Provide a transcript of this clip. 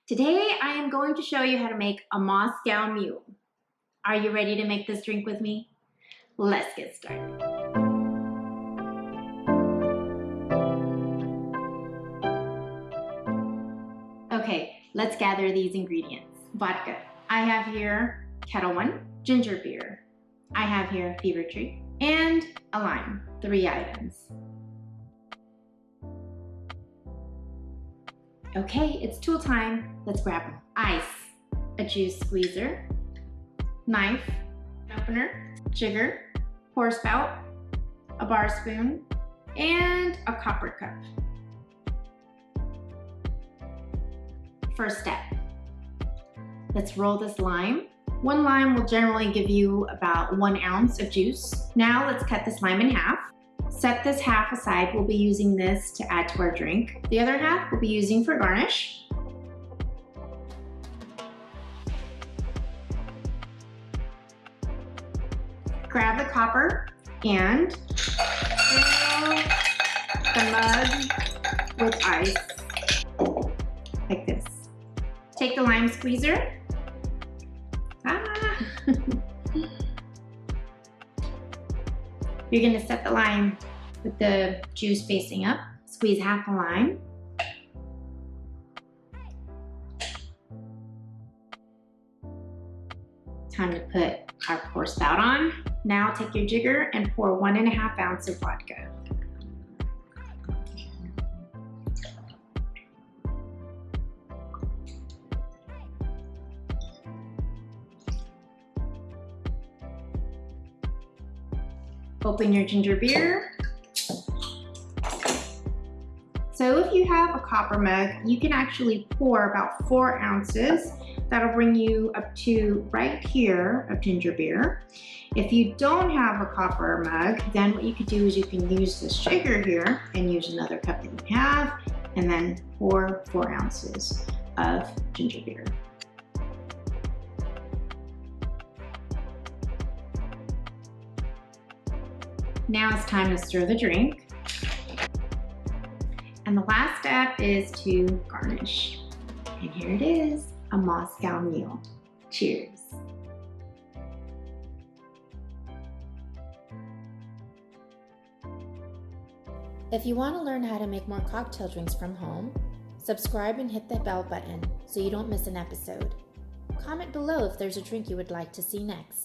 Today I am going to show you how to make a Moscow Mule. Are you ready to make this drink with me? Let's get started. Okay, let's gather these ingredients. Vodka. I have here Kettle One, ginger beer. I have here Fever Tree, and a lime, 3 items. Okay, it's tool time. Let's grab them. Ice, a juice squeezer, knife, an opener, jigger, pour spout, a bar spoon, and a copper cup. First step, let's roll this lime. 1 lime will generally give you about 1 ounce of juice. Now let's cut this lime in half. Set this half aside. We'll be using this to add to our drink. The other half we'll be using for garnish. Grab the copper and fill the mug with ice, like this. Take the lime squeezer. You're gonna set the lime with the juice facing up. Squeeze half the lime. Time to put our pour spout on. Now take your jigger and pour 1.5 ounces of vodka. Open your ginger beer. So if you have a copper mug, you can actually pour about 4 ounces. That'll bring you up to right here of ginger beer. If you don't have a copper mug, then what you could do is you can use this jigger here and use another cup that you have, and then pour 4 ounces of ginger beer. Now it's time to stir the drink. And the last step is to garnish. And here it is, a Moscow Mule. Cheers. If you want to learn how to make more cocktail drinks from home, subscribe and hit the bell button so you don't miss an episode. Comment below if there's a drink you would like to see next.